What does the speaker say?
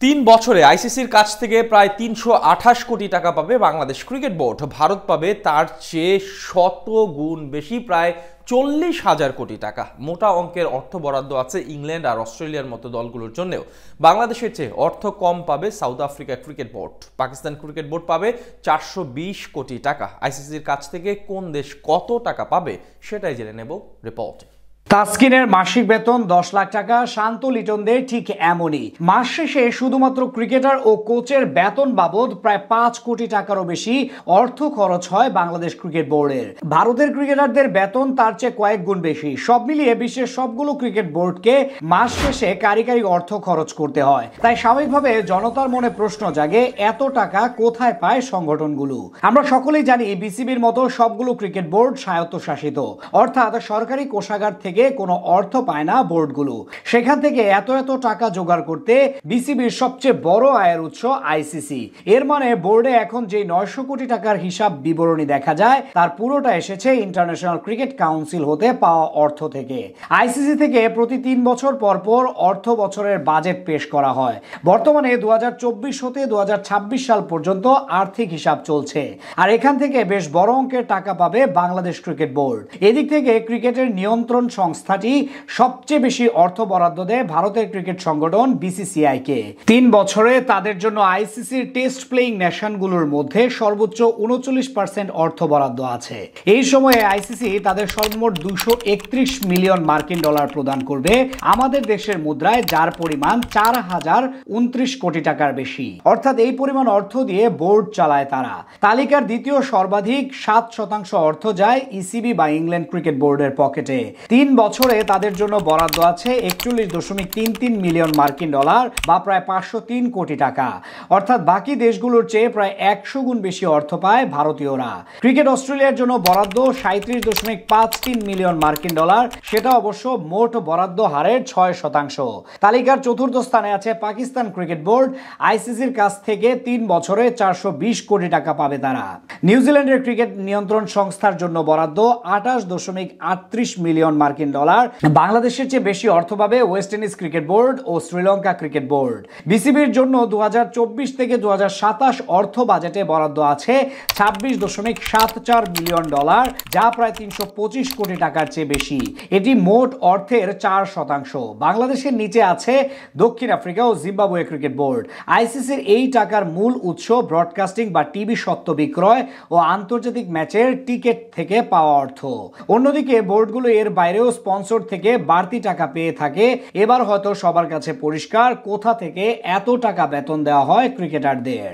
3 বছরে আইসিসির কাছ থেকে প্রায় 328 কোটি টাকা পাবে বাংলাদেশ ক্রিকেট বোর্ড। ভারত পাবে তার চেয়ে শত গুণ বেশি, প্রায় 40,000 কোটি টাকা। মোটা অঙ্কের অর্থ বরাদ্দ আছে ইংল্যান্ড আর অস্ট্রেলিয়ার মতো দলগুলোর জন্যও। বাংলাদেশের চেয়ে অর্থ কম পাবে south Africa cricket board. Pakistan cricket board পাবে 420 কোটি টাকা। আইসিসির কাছ থেকে কোন দেশ কত টাকা পাবে সেটাই জেনে নেব রিপোর্টে। তাসকিনের মাসিক বেতন 10 লাখ টাকা, শান্ত লিটনদের ঠিক এমনই। মাস শেষে শুধুমাত্র ক্রিকেটার ও কোচের বেতন বাবদ প্রায় 5 কোটি টাকারও বেশি অর্থ খরচ হয় বাংলাদেশ ক্রিকেট বোর্ডের। ভারতের ক্রিকেটারদের বেতন তার চেয়ে কয়েক গুণ বেশি। সব মিলিয়ে বিশ্বের সবগুলো ক্রিকেট বোর্ডকে মাস শেষে কারি অর্থ খরচ করতে হয়। তাই স্বাভাবিকভাবে জনতার মনে প্রশ্ন জাগে, এত টাকা কোথায় পায় সংগঠনগুলো? আমরা সকলেই জানি বিসিবির মতো সবগুলো ক্রিকেট বোর্ড স্বায়ত্তশাসিত, অর্থাৎ সরকারি কোষাগার থেকে কোনো অর্থ পায় না বোর্ডগুলো। সেখান থেকে এত টাকা জোগাড় করতে বিসিবির সবচেয়ে বড় আয়ের উৎস আইসিসি। এর মানে বোর্ডে এখন যে 900 কোটি টাকার হিসাব বিবরণী দেখা যায় তার পুরোটা এসেছে ইন্টারন্যাশনাল ক্রিকেট কাউন্সিল হতে পাওয়া অর্থ থেকে। আইসিসি থেকে প্রতি 3 বছর পর অর্থ বছরের বাজেট পেশ করা হয়। বর্তমানে 2024 হতে 2026 সাল পর্যন্ত আর্থিক হিসাব চলছে, আর এখান থেকে বেশ বড় অঙ্কের টাকা পাবে বাংলাদেশ ক্রিকেট বোর্ড। এদিক থেকে ক্রিকেটের নিয়ন্ত্রণ সংস্থাটি সবচেয়ে বেশি অর্থ বরাদ্দ দেয় ভারতের ক্রিকেট সংগঠন বিসিসিআই কে। 3 বছরে তাদের জন্য আইসিসির টেস্ট প্লেইং নেশনগুলোর মধ্যে সর্বোচ্চ 39% অর্থ বরাদ্দ আছে। এই সময়ে আইসিসি তাদের সর্বমোট 231 মিলিয়ন মার্কিন ডলার প্রদান করবে আমাদের দেশের মুদ্রায়, যার পরিমাণ 4029 কোটি টাকার বেশি। অর্থাৎ এই পরিমাণ অর্থ দিয়ে বোর্ড চালায় তারা। তালিকার দ্বিতীয় সর্বাধিক 7% অর্থ যায় ইসিবি বা ইংল্যান্ড ক্রিকেট বোর্ডের পকেটে। 3 বছরে তাদের জন্য বরাদ্দ আছে 41.33 মিলিয়ন মার্কিন ডলার বা প্রায় 503 কোটি টাকা। অর্থাৎ বাকি দেশগুলোর চেয়ে প্রায় 100 গুণ বেশি অর্থ পায় ভারতীয়রা। ক্রিকেট অস্ট্রেলিয়ার জন্য বরাদ্দ 37.53 মিলিয়ন মার্কিন ডলার, সেটা অবশ্য মোট বরাদ্দ হারের 6%। তালিকার চতুর্থ স্থানে আছে পাকিস্তান ক্রিকেট বোর্ড। আইসিসির কাছ থেকে 3 বছরে 420 কোটি টাকা পাবে তারা। নিউজিল্যান্ডের ক্রিকেট নিয়ন্ত্রণ সংস্থার জন্য বরাদ্দ 28.38 মিলিয়ন মার্কিন ডলার। বাংলাদেশের চেয়ে বেশি অর্থ পাবে ওয়েস্ট ইন্ডিজ ক্রিকেট বোর্ড ও শ্রীলঙ্কা ক্রিকেট বোর্ড। বিসিবির জন্য 2024 থেকে 2027 অর্থ বাজেটে বরাদ্দ আছে 26.74 মিলিয়ন ডলার, যা প্রায় 325 কোটি টাকার চেয়ে বেশি। এটি মোট অর্থের 4%। বাংলাদেশের নিচে আছে দক্ষিণ আফ্রিকা ও জিম্বাবুয়ে ক্রিকেট বোর্ড। আইসিসির এই টাকার মূল উৎস ব্রডকাস্টিং বা টিভি স্বত্ব বিক্রয় ও আন্তর্জাতিক ম্যাচের টিকিট থেকে পাওয়া অর্থ। অন্যদিকে বোর্ডগুলো এর বাইরেও স্পন্সর থেকে বাড়তি টাকা পেয়ে থাকে। এবার হয়তো সবার কাছে পরিষ্কার কোথা থেকে এত টাকা বেতন দেওয়া হয় ক্রিকেটারদের।